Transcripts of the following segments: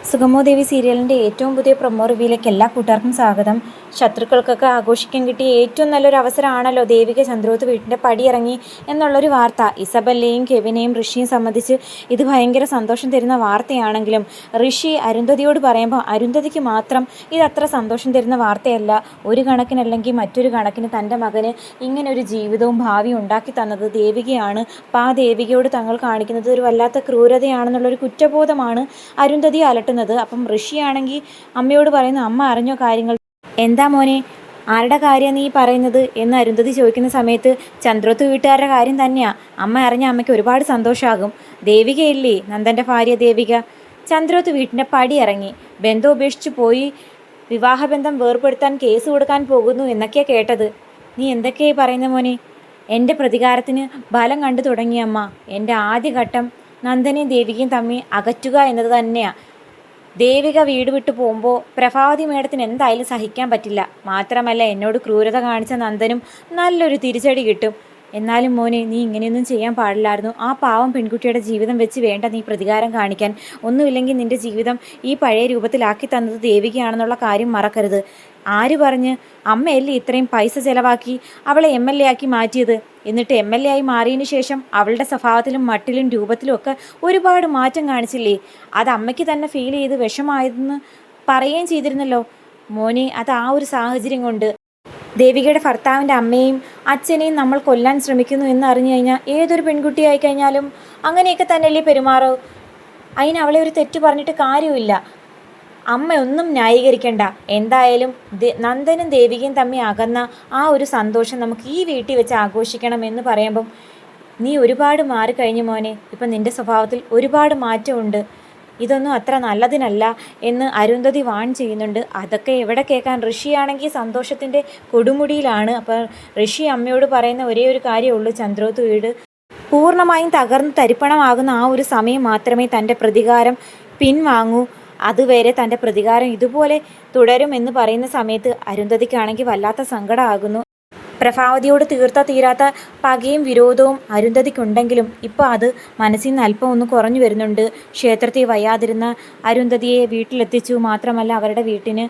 സുഗമോ ദേവി സീരിയലിൻ്റെ ഏറ്റവും പുതിയ പ്രൊമോ റിവ്യൂയിലേക്ക് എല്ലാ കൂട്ടുകാർക്കും സ്വാഗതം. ശത്രുക്കൾക്കൊക്കെ ആഘോഷിക്കാൻ കിട്ടിയ ഏറ്റവും നല്ലൊരു അവസരമാണല്ലോ ദേവിക ചന്ദ്രോത്ത് വീട്ടിൻ്റെ പടിയിറങ്ങി എന്നുള്ളൊരു വാർത്ത. ഇസബെല്ലയും കെവിനെയും ഋഷിയും സംബന്ധിച്ച് ഇത് ഭയങ്കര സന്തോഷം തരുന്ന വാർത്തയാണെങ്കിലും ഋഷി അരുന്ധതിയോട് പറയുമ്പോൾ അരുന്ധതിക്ക് മാത്രം ഇതത്ര സന്തോഷം തരുന്ന വാർത്തയല്ല. ഒരു കണക്കിനല്ലെങ്കിൽ മറ്റൊരു കണക്കിന് തൻ്റെ മകന് ഇങ്ങനൊരു ജീവിതവും ഭാവിയും ഉണ്ടാക്കി തന്നത് ദേവികയാണ്. അപ്പോൾ ആ ദേവികയോട് തങ്ങൾ കാണിക്കുന്നത് ഒരു വല്ലാത്ത ക്രൂരതയാണെന്നുള്ളൊരു കുറ്റബോധമാണ് അരുന്ധതി അലട്ടുന്നത്. അപ്പം ഋഷിയാണെങ്കിൽ അമ്മയോട് പറയുന്നു, അമ്മ അറിഞ്ഞോ കാര്യങ്ങൾ? എന്താ മോനെ, ആരുടെ കാര്യമാണ് നീ പറയുന്നത് എന്ന് അരുന്ധതി ചോദിക്കുന്ന സമയത്ത് ചന്ദ്രോത്ത് വീട്ടുകാരുടെ കാര്യം തന്നെയാണ്. അമ്മ അറിഞ്ഞ അമ്മയ്ക്ക് ഒരുപാട് സന്തോഷമാകും. ദേവികയില്ലേ, നന്ദൻ്റെ ഭാര്യ ദേവിക, ചന്ദ്രോത്ത് വീട്ടിൻ്റെ പടി ഇറങ്ങി ബന്ധം ഉപേക്ഷിച്ച് പോയി, വിവാഹബന്ധം വേർപ്പെടുത്താൻ കേസ് കൊടുക്കാൻ പോകുന്നു എന്നൊക്കെയാണ് കേട്ടത്. നീ എന്തൊക്കെയായി പറയുന്ന മോനെ? എൻ്റെ പ്രതികാരത്തിന് ബലം കണ്ടു തുടങ്ങിയ അമ്മ. എൻ്റെ ആദ്യഘട്ടം നന്ദനെയും ദേവികയും തമ്മിൽ അകറ്റുക എന്നത് തന്നെയാണ്. ദേവിക വീട് വിട്ടു പോകുമ്പോൾ പ്രഭാവതി മേഡത്തിന് എന്തായാലും സഹിക്കാൻ പറ്റില്ല. മാത്രമല്ല എന്നോട് ക്രൂരത കാണിച്ച നന്ദനും നല്ലൊരു തിരിച്ചടി കിട്ടും. എന്നാലും മോനെ, നീ ഇങ്ങനെയൊന്നും ചെയ്യാൻ പാടില്ലായിരുന്നു. ആ പാവം പെൺകുട്ടിയുടെ ജീവിതം വെച്ച് വേണ്ട നീ പ്രതികാരം കാണിക്കാൻ. ഒന്നുമില്ലെങ്കിൽ നിൻ്റെ ജീവിതം ഈ പഴയ രൂപത്തിലാക്കി തന്നത് ദേവികയാണെന്നുള്ള കാര്യം മറക്കരുത്. ആര് പറഞ്ഞ്? അമ്മയല്ലേ ഇത്രയും പൈസ ചിലവാക്കി അവളെ MLA ആക്കി മാറ്റിയത്. എന്നിട്ട് MLA ആയി മാറിയതിന് ശേഷം അവളുടെ സ്വഭാവത്തിലും മട്ടിലും രൂപത്തിലും ഒക്കെ ഒരുപാട് മാറ്റം കാണിച്ചില്ലേ? അത് അമ്മയ്ക്ക് തന്നെ ഫീൽ ചെയ്ത് വിഷമായതെന്ന് പറയുകയും ചെയ്തിരുന്നല്ലോ മോനെ. അത് ആ ഒരു സാഹചര്യം കൊണ്ട് ദേവികയുടെ ഭർത്താവിൻ്റെ അമ്മയും അച്ഛനെയും നമ്മൾ കൊല്ലാൻ ശ്രമിക്കുന്നു എന്ന് അറിഞ്ഞു കഴിഞ്ഞാൽ ഏതൊരു പെൺകുട്ടിയായി കഴിഞ്ഞാലും അങ്ങനെയൊക്കെ തന്നെയല്ലേ പെരുമാറൂ. അതിന് അവളെ ഒരു തെറ്റ് പറഞ്ഞിട്ട് കാര്യമില്ല. അമ്മ ഒന്നും ന്യായീകരിക്കണ്ട. എന്തായാലും നന്ദനും ദേവികയും തമ്മിൽ അകന്ന ആ ഒരു സന്തോഷം നമുക്ക് ഈ വീട്ടിൽ വെച്ച് ആഘോഷിക്കണം എന്ന് പറയുമ്പം നീ ഒരുപാട് മാറിക്കഴിഞ്ഞു മോനെ. ഇപ്പം നിൻ്റെ സ്വഭാവത്തിൽ ഒരുപാട് മാറ്റമുണ്ട്. ഇതൊന്നും അത്ര നല്ലതിനല്ല എന്ന് അരുന്ധതി വാൺ ചെയ്യുന്നുണ്ട്. അതൊക്കെ എവിടെ കേൾക്കാൻ? ഋഷിയാണെങ്കിൽ സന്തോഷത്തിൻ്റെ കൊടുമുടിയിലാണ്. അപ്പോൾ ഋഷി അമ്മയോട് പറയുന്ന ഒരേ ഒരു കാര്യമുള്ളൂ, ചന്ദ്രോത്ത് വീട് പൂർണ്ണമായും തകർന്ന് തരിപ്പണമാകുന്ന ആ ഒരു സമയം മാത്രമേ തൻ്റെ പ്രതികാരം പിൻവാങ്ങൂ. അതുവരെ തൻ്റെ പ്രതികാരം ഇതുപോലെ തുടരുമെന്ന് പറയുന്ന സമയത്ത് അരുന്ധതിക്കാണെങ്കിൽ വല്ലാത്ത സങ്കടമാകുന്നു. പ്രഭാവതിയോട് തീരാത്ത പകയും വിരോധവും അരുന്ധതിക്കുണ്ടെങ്കിലും ഇപ്പോൾ അത് മനസ്സിൽ നിന്ന് അല്പം ഒന്ന് കുറഞ്ഞു വരുന്നുണ്ട്. ക്ഷേത്രത്തിൽ വയ്യാതിരുന്ന അരുന്ധതിയെ വീട്ടിലെത്തിച്ചു. മാത്രമല്ല അവരുടെ വീട്ടിന്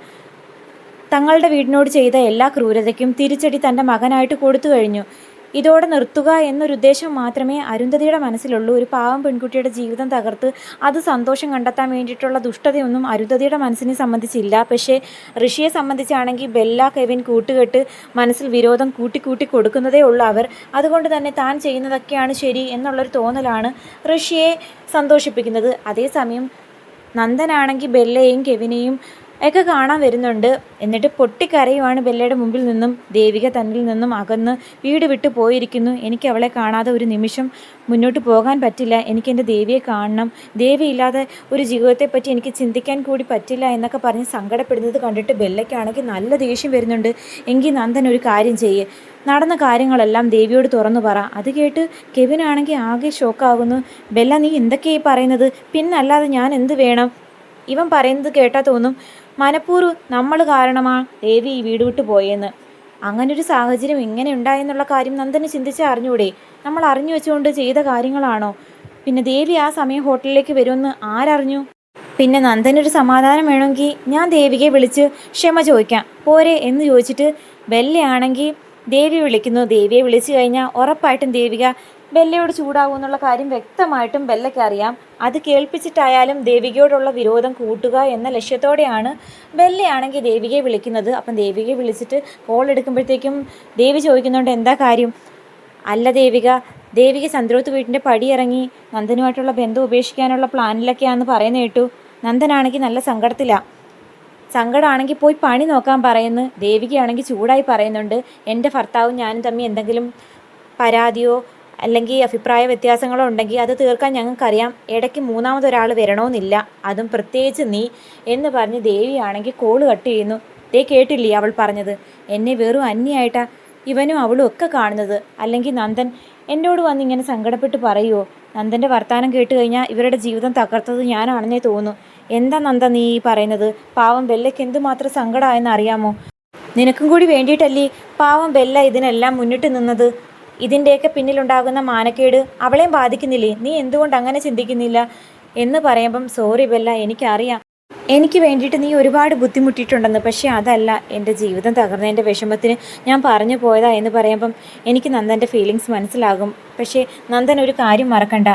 തങ്ങളുടെ വീടിനോട് ചെയ്ത എല്ലാ ക്രൂരതയ്ക്കും തിരിച്ചടി തൻ്റെ മകനായിട്ട് കൊടുത്തു കഴിഞ്ഞു. ഇതോടെ നിർത്തുക എന്നൊരുദ്ദേശം മാത്രമേ അരുന്ധതിയുടെ മനസ്സിലുള്ളൂ. ഒരു പാവം പെൺകുട്ടിയുടെ ജീവിതം തകർത്ത് അത് സന്തോഷം കണ്ടെത്താൻ വേണ്ടിയിട്ടുള്ള ദുഷ്ടതയൊന്നും അരുന്ധതിയുടെ മനസ്സിനെ സംബന്ധിച്ചില്ല. പക്ഷേ ഋഷിയെ സംബന്ധിച്ചാണെങ്കിൽ ബെല്ല കെവിൻ കൂട്ടുകെട്ട് മനസ്സിൽ വിരോധം കൂട്ടി കൊടുക്കുന്നതേ ഉള്ളൂ അവർ. അതുകൊണ്ട് തന്നെ താൻ ചെയ്യുന്നതൊക്കെയാണ് ശരി എന്നുള്ളൊരു തോന്നലാണ് ഋഷിയെ സന്തോഷിപ്പിക്കുന്നത്. അതേസമയം നന്ദനാണെങ്കിൽ ബെല്ലയെയും കെവിനെയും ഒക്കെ കാണാൻ വരുന്നുണ്ട്. എന്നിട്ട് പൊട്ടിക്കരയുവാണ് ബെല്ലയുടെ മുമ്പിൽ നിന്നും. ദേവിക തന്നിൽ നിന്നും അകന്ന് വീട് വിട്ടു പോയിരിക്കുന്നു. എനിക്ക് അവളെ കാണാതെ ഒരു നിമിഷം മുന്നോട്ട് പോകാൻ പറ്റില്ല. എനിക്ക് എൻ്റെ ദേവിയെ കാണണം. ദേവി ഇല്ലാതെ ഒരു ജീവിതത്തെപ്പറ്റി എനിക്ക് ചിന്തിക്കാൻ കൂടി പറ്റില്ല എന്നൊക്കെ പറഞ്ഞ് സങ്കടപ്പെടുന്നത് കണ്ടിട്ട് ബെല്ലയ്ക്കാണെങ്കിൽ നല്ല ദേഷ്യം വരുന്നുണ്ട്. എങ്കിൽ നന്ദൻ ഒരു കാര്യം ചെയ്യ്, നടന്ന കാര്യങ്ങളെല്ലാം ദേവിയോട് തുറന്നു പറ. അത് കേട്ട് കെവിനാണെങ്കിൽ ആകെ ഷോക്കാകുന്നു. ബെല്ല, നീ എന്തൊക്കെയായി പറയുന്നത്? പിന്നല്ലാതെ ഞാൻ എന്ത് വേണം? ഇവൻ പറയുന്നത് കേട്ടാൽ തോന്നും മനഃപൂർവ്വം നമ്മൾ കാരണമാണ് ദേവി ഈ വീട് വിട്ട് പോയെന്ന്. അങ്ങനൊരു സാഹചര്യം ഇങ്ങനെ ഉണ്ടായെന്നുള്ള കാര്യം നന്ദന് ചിന്തിച്ചാൽ അറിഞ്ഞൂടെ? നമ്മൾ അറിഞ്ഞു വെച്ചുകൊണ്ട് ചെയ്ത കാര്യങ്ങളാണോ? പിന്നെ ദേവി ആ സമയം ഹോട്ടലിലേക്ക് വരുമെന്ന് ആരറിഞ്ഞു? പിന്നെ നന്ദനൊരു സമാധാനം വേണമെങ്കിൽ ഞാൻ ദേവികയെ വിളിച്ച് ക്ഷമ ചോദിക്കാം പോരെ എന്ന് ചോദിച്ചിട്ട് ബെല്ലയാണെങ്കിൽ ദേവിയെ വിളിക്കുന്നു. ദേവിയെ വിളിച്ചു കഴിഞ്ഞാൽ ഉറപ്പായിട്ടും ദേവിക ബെല്ലയോട് ചൂടാകും എന്നുള്ള കാര്യം വ്യക്തമായിട്ടും ബെല്ലയ്ക്ക് അറിയാം. അത് കേൾപ്പിച്ചിട്ടായാലും ദേവികയോടുള്ള വിരോധം കൂട്ടുക എന്ന ലക്ഷ്യത്തോടെയാണ് ബെല്ലയാണെങ്കിൽ ദേവികയെ വിളിക്കുന്നത്. അപ്പം ദേവികയെ വിളിച്ചിട്ട് കോൾ എടുക്കുമ്പോഴത്തേക്കും ദേവി ചോദിക്കുന്നുണ്ട്, എന്താ കാര്യം? അല്ല ദേവിക ചന്ദ്രോത്ത് വീട്ടിൻ്റെ പടിയിറങ്ങി നന്ദനുമായിട്ടുള്ള ബന്ധം ഉപേക്ഷിക്കാനുള്ള പ്ലാനിലൊക്കെയാണെന്ന് പറയുന്ന കേട്ടു. നന്ദനാണെങ്കിൽ നല്ല സങ്കടമാണെങ്കിൽ പോയി പണി നോക്കാൻ പറയുന്നു. ദേവികയാണെങ്കിൽ ചൂടായി പറയുന്നുണ്ട്, എൻ്റെ ഭർത്താവും ഞാനും തമ്മിൽ എന്തെങ്കിലും പരാതിയോ അല്ലെങ്കിൽ അഭിപ്രായ വ്യത്യാസങ്ങളോ ഉണ്ടെങ്കിൽ അത് തീർക്കാൻ ഞങ്ങൾക്കറിയാം. ഇടയ്ക്ക് മൂന്നാമതൊരാൾ വരണമെന്നില്ല, അതും പ്രത്യേകിച്ച് നീ എന്ന് പറഞ്ഞ് ദേവിയാണെങ്കിൽ കോള് കട്ട് ചെയ്യുന്നു. കേട്ടില്ലേ അവൾ പറഞ്ഞത്? എന്നെ വെറും അന്യായിട്ടാണ് ഇവനും അവളും ഒക്കെ കാണുന്നത്. അല്ലെങ്കിൽ നന്ദൻ എന്നോട് വന്ന് ഇങ്ങനെ സങ്കടപ്പെട്ട് പറയുമോ? നന്ദൻ്റെ വർത്തമാനം കേട്ട് കഴിഞ്ഞാൽ ഇവരുടെ ജീവിതം തകർത്തത് ഞാനാണെന്നേ തോന്നുന്നു. എന്താ നന്ദ നീ പറയുന്നത്? പാവം ബെല്ലയ്ക്ക് എന്തുമാത്രം സങ്കടമായെന്ന് അറിയാമോ? നിനക്കും കൂടി വേണ്ടിയിട്ടല്ലേ പാവം ബെല്ല ഇതിനെല്ലാം മുന്നിട്ട് നിന്നത്. ഇതിൻ്റെയൊക്കെ പിന്നിലുണ്ടാകുന്ന മാനക്കേട് അവളെയും ബാധിക്കുന്നില്ലേ? നീ എന്തുകൊണ്ട് അങ്ങനെ ചിന്തിക്കുന്നില്ല എന്ന് പറയുമ്പം സോറി ബെല്ല, എനിക്കറിയാം എനിക്ക് വേണ്ടിയിട്ട് നീ ഒരുപാട് ബുദ്ധിമുട്ടിയിട്ടുണ്ടെന്ന്. പക്ഷേ അതല്ല, എൻ്റെ ജീവിതം തകർന്നതിൻ്റെ വിഷമത്തിന് ഞാൻ പറഞ്ഞു പോയതാ എന്ന് പറയുമ്പം എനിക്ക് നന്ദൻ്റെ ഫീലിങ്സ് മനസ്സിലാകും. പക്ഷേ നന്ദൻ ഒരു കാര്യം മറക്കണ്ട,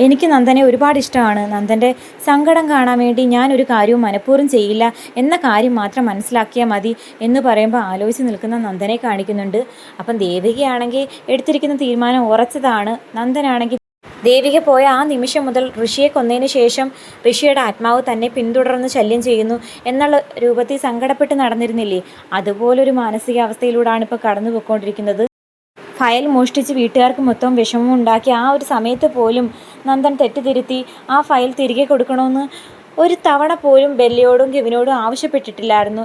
എനിക്ക് നന്ദനെ ഒരുപാട് ഇഷ്ടമാണ്. നന്ദൻ്റെ സങ്കടം കാണാൻ വേണ്ടി ഞാനൊരു കാര്യവും മനഃപൂർവ്വം ചെയ്യില്ല എന്ന കാര്യം മാത്രം മനസ്സിലാക്കിയാൽ മതി എന്ന് പറയുമ്പോൾ ആലോചിച്ച് നിൽക്കുന്ന നന്ദനെ കാണിക്കുന്നുണ്ട്. അപ്പം ദേവികയാണെങ്കിൽ എടുത്തിരിക്കുന്ന തീരുമാനം ഉറച്ചതാണ്. നന്ദനാണെങ്കിൽ ദേവിക പോയ ആ നിമിഷം മുതൽ ഋഷിയെ കൊന്നതിന് ശേഷം ഋഷിയുടെ ആത്മാവ് തന്നെ പിന്തുടർന്ന് ശല്യം ചെയ്യുന്നു എന്നുള്ള രൂപത്തിൽ സങ്കടപ്പെട്ട് നടന്നിരുന്നില്ലേ, അതുപോലൊരു മാനസികാവസ്ഥയിലൂടെയാണ് ഇപ്പോൾ കടന്നു പോയിക്കൊണ്ടിരിക്കുന്നത്. ഫയൽ മോഷ്ടിച്ച് വീട്ടുകാർക്ക് മൊത്തം വിഷമം ഉണ്ടാക്കി ആ ഒരു സമയത്ത് പോലും നന്ദൻ തെറ്റുതിരുത്തി ആ ഫയൽ തിരികെ കൊടുക്കണമെന്ന് ഒരു തവണ പോലും ബെല്ലയോടും കെവിനോടും ആവശ്യപ്പെട്ടിട്ടില്ലായിരുന്നു.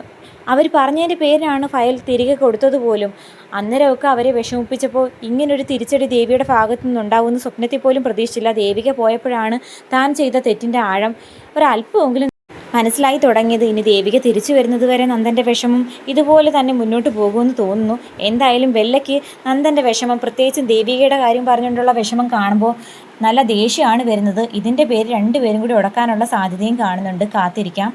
അവർ പറഞ്ഞതിൻ്റെ പേരിലാണ് ഫയൽ തിരികെ കൊടുത്തത് പോലും. അന്നേരമൊക്കെ അവരെ വിഷമിപ്പിച്ചപ്പോൾ ഇങ്ങനൊരു തിരിച്ചടി ദേവിയുടെ ഭാഗത്തു നിന്നുണ്ടാവുമെന്ന് സ്വപ്നത്തിൽ പോലും പ്രതീക്ഷിച്ചില്ല. ദേവിക പോയപ്പോഴാണ് താൻ ചെയ്ത തെറ്റിൻ്റെ ആഴം ഒരല്പമെങ്കിലും മനസ്സിലായി തുടങ്ങിയത്. ഇനി ദേവിക തിരിച്ചു വരുന്നത് വരെ നന്ദൻ്റെ വിഷമം ഇതുപോലെ തന്നെ മുന്നോട്ട് പോകുമെന്ന് തോന്നുന്നു. എന്തായാലും ബെല്ലയ്ക്ക് നന്ദൻ്റെ വിഷമം, പ്രത്യേകിച്ചും ദേവികയുടെ കാര്യം പറഞ്ഞുകൊണ്ടുള്ള വിഷമം കാണുമ്പോൾ നല്ല ദേഷ്യമാണ് വരുന്നത്. ഇതിൻ്റെ പേര് രണ്ടുപേരും കൂടി ഉടക്കാനുള്ള സാധ്യതയും കാണുന്നുണ്ട്. കാത്തിരിക്കാം.